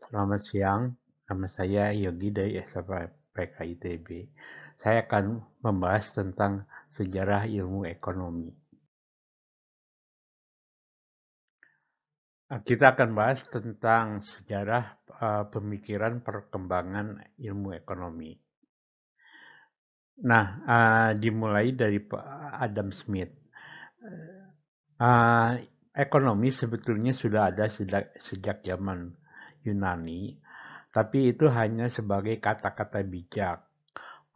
Selamat siang, nama saya Yogi dari SMPK ITB. Saya akan membahas tentang sejarah ilmu ekonomi. Kita akan bahas tentang sejarah pemikiran perkembangan ilmu ekonomi. Nah, dimulai dari Adam Smith. Ekonomi sebetulnya sudah ada sejak zaman Yunani, tapi itu hanya sebagai kata-kata bijak,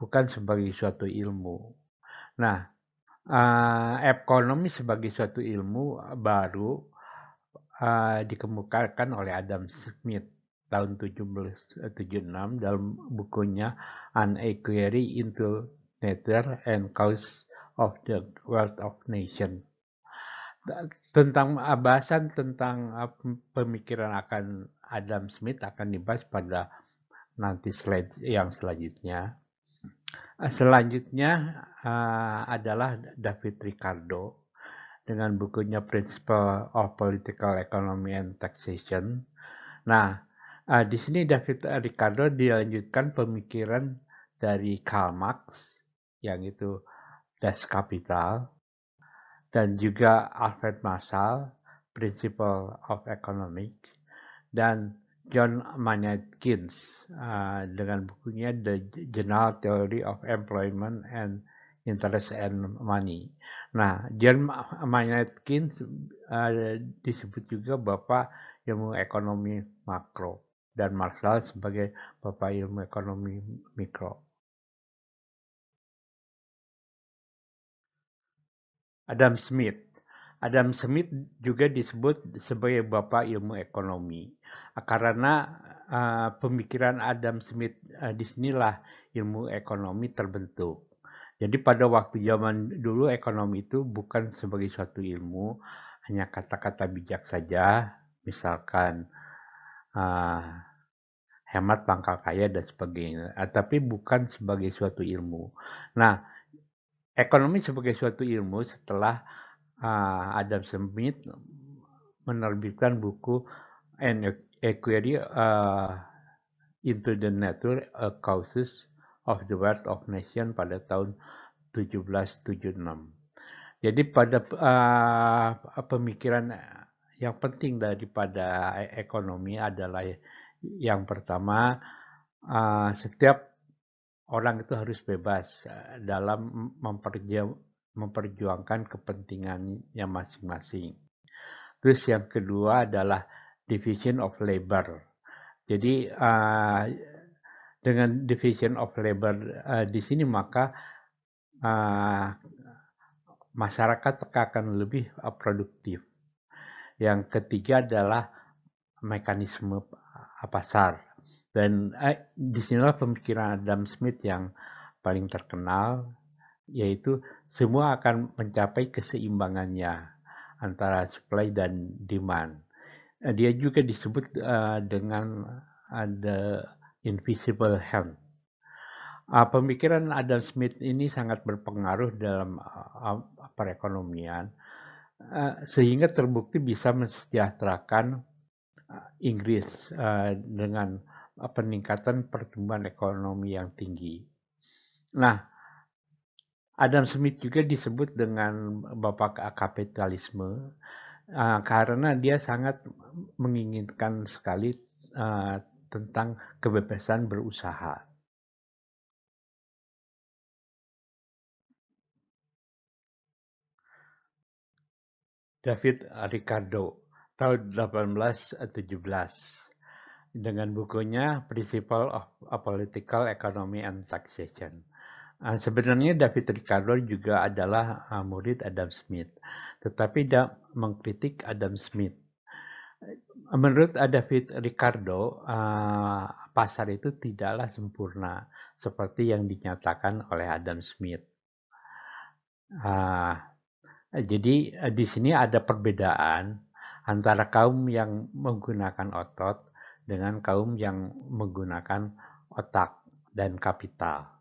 bukan sebagai suatu ilmu. Nah, ekonomi sebagai suatu ilmu baru dikemukakan oleh Adam Smith tahun 1776 dalam bukunya An Inquiry into Nature and Cause of the Wealth of Nation. Tentang bahasan tentang pemikiran akan Adam Smith akan dibahas pada nanti slide yang selanjutnya. Selanjutnya adalah David Ricardo dengan bukunya Principle of Political Economy and Taxation. Nah, di sini David Ricardo dilanjutkan pemikiran dari Karl Marx, yang itu Das Kapital, dan juga Alfred Marshall, Principle of Economics, dan John Maynard Keynes dengan bukunya The General Theory of Employment and Interest and Money. Nah, John Maynard Keynes disebut juga Bapak Ilmu Ekonomi Makro dan Marshall sebagai Bapak Ilmu Ekonomi Mikro. Adam Smith juga disebut sebagai Bapak Ilmu Ekonomi karena pemikiran Adam Smith disinilah ilmu ekonomi terbentuk. Jadi pada waktu zaman dulu ekonomi itu bukan sebagai suatu ilmu, hanya kata-kata bijak saja, misalkan hemat pangkal kaya dan sebagainya, tapi bukan sebagai suatu ilmu. Nah, ekonomi sebagai suatu ilmu setelah Adam Smith menerbitkan buku An Inquiry into the Nature and Causes of the Wealth of Nation pada tahun 1776. Jadi pada pemikiran yang penting daripada ekonomi adalah yang pertama, setiap orang itu harus bebas dalam memperjuangkan kepentingannya masing-masing. Terus yang kedua adalah division of labor. Jadi dengan division of labor di sini maka masyarakat akan lebih produktif. Yang ketiga adalah mekanisme pasar. Dan disinilah pemikiran Adam Smith yang paling terkenal, yaitu semua akan mencapai keseimbangannya antara supply dan demand. Dia juga disebut dengan the invisible hand. Pemikiran Adam Smith ini sangat berpengaruh dalam perekonomian, sehingga terbukti bisa mensejahterakan Inggris dengan peningkatan pertumbuhan ekonomi yang tinggi. Nah, Adam Smith juga disebut dengan bapak kapitalisme karena dia sangat menginginkan sekali tentang kebebasan berusaha. David Ricardo tahun 1817 dengan bukunya Principle of Political Economy and Taxation. Sebenarnya David Ricardo juga adalah murid Adam Smith, tetapi dia mengkritik Adam Smith. Menurut David Ricardo, pasar itu tidaklah sempurna seperti yang dinyatakan oleh Adam Smith. Jadi di sini ada perbedaan antara kaum yang menggunakan otot dengan kaum yang menggunakan otak dan kapital.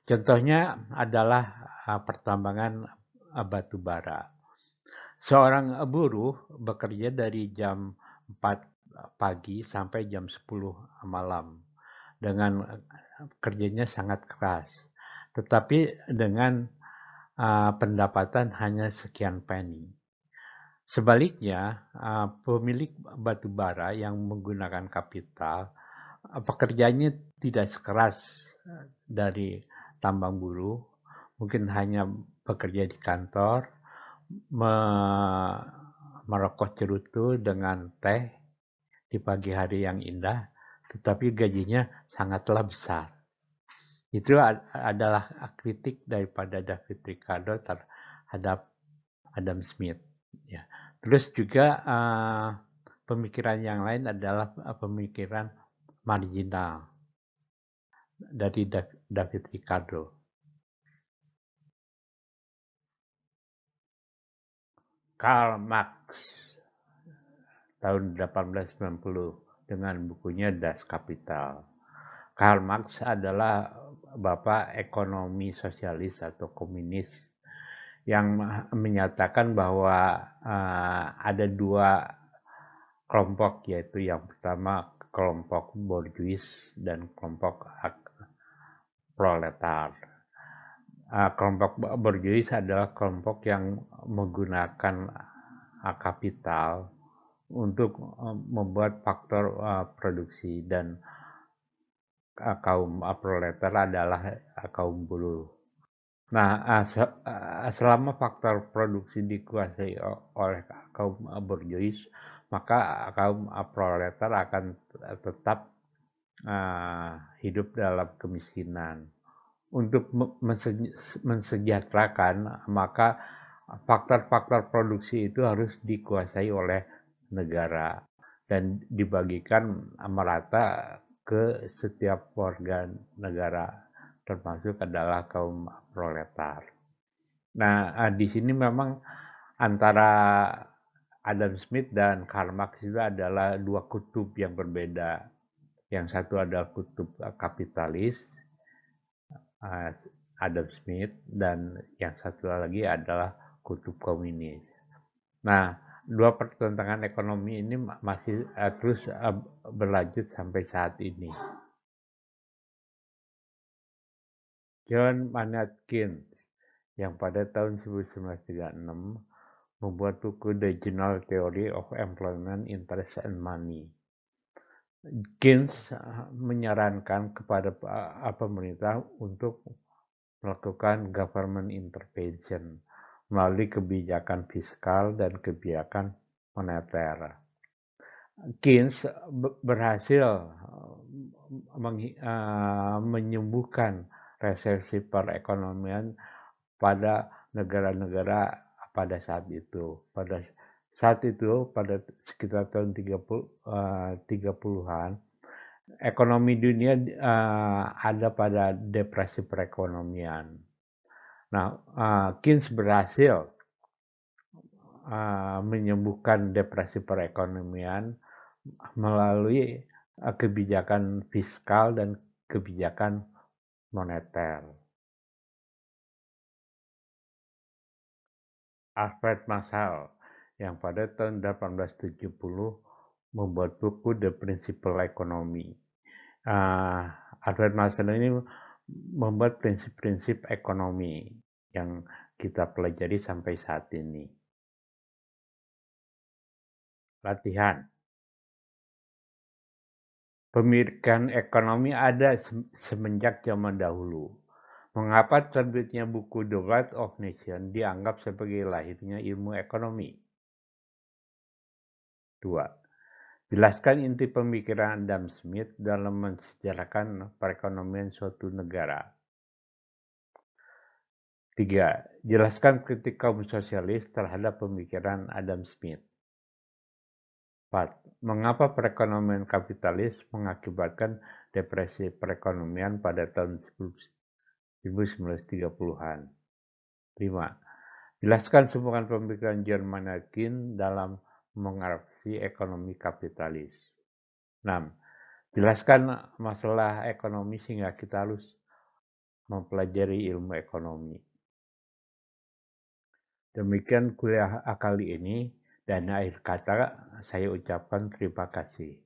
Contohnya adalah pertambangan batu bara. Seorang buruh bekerja dari jam 4 pagi sampai jam 10 malam dengan kerjanya sangat keras. Tetapi dengan pendapatan hanya sekian penny. Sebaliknya, pemilik batu bara yang menggunakan kapital, pekerjaannya tidak sekeras dari tambang buruh, mungkin hanya bekerja di kantor, merokok cerutu dengan teh di pagi hari yang indah, tetapi gajinya sangatlah besar. Itu adalah kritik daripada David Ricardo terhadap Adam Smith. Ya. Terus juga pemikiran yang lain adalah pemikiran marginal dari David Ricardo. Karl Marx tahun 1890 dengan bukunya Das Kapital. Karl Marx adalah bapak ekonomi sosialis atau komunis yang menyatakan bahwa ada dua kelompok, yaitu yang pertama kelompok borjuis dan kelompok proletar. Kelompok borjuis adalah kelompok yang menggunakan kapital untuk membuat faktor produksi, dan kaum proletar adalah kaum buruh. Nah, selama faktor produksi dikuasai oleh kaum borjuis, maka kaum proletar akan tetap hidup dalam kemiskinan. Untuk mensejahterakan, maka faktor-faktor produksi itu harus dikuasai oleh negara dan dibagikan merata ke setiap warga negara, termasuk adalah kaum proletar. Nah, di sini memang antara Adam Smith dan Karl Marx itu adalah dua kutub yang berbeda. Yang satu adalah kutub kapitalis, Adam Smith, dan yang satu lagi adalah kutub komunis. Nah, dua pertentangan ekonomi ini masih terus berlanjut sampai saat ini. John Maynard Keynes yang pada tahun 1936 membuat buku The General Theory of Employment, Interest and Money. Keynes menyarankan kepada pemerintah untuk melakukan government intervention melalui kebijakan fiskal dan kebijakan moneter. Keynes berhasil menyembuhkan resesi perekonomian pada negara-negara pada saat itu. Pada saat itu, pada sekitar tahun 30-an, ekonomi dunia ada pada depresi perekonomian. Nah, Keynes berhasil menyembuhkan depresi perekonomian melalui kebijakan fiskal dan kebijakan moneter. Alfred Marshall yang pada tahun 1870 membuat buku The Principle Economy. Alfred Marshall ini membuat prinsip-prinsip ekonomi yang kita pelajari sampai saat ini. Latihan. Pemilikan ekonomi ada semenjak zaman dahulu. Mengapa terbitnya buku The Wealth of Nations dianggap sebagai lahirnya ilmu ekonomi? 2. Jelaskan inti pemikiran Adam Smith dalam mensejarahkan perekonomian suatu negara. 3. Jelaskan kritik kaum sosialis terhadap pemikiran Adam Smith. 4. Mengapa perekonomian kapitalis mengakibatkan depresi perekonomian pada tahun 1930-an. 5. Jelaskan sumbangan pemikiran John Maynard Keynes dalam mengadopsi ekonomi kapitalis. 6. Jelaskan masalah ekonomi sehingga kita harus mempelajari ilmu ekonomi. Demikian kuliah kali ini. Dan akhir kata saya ucapkan terima kasih.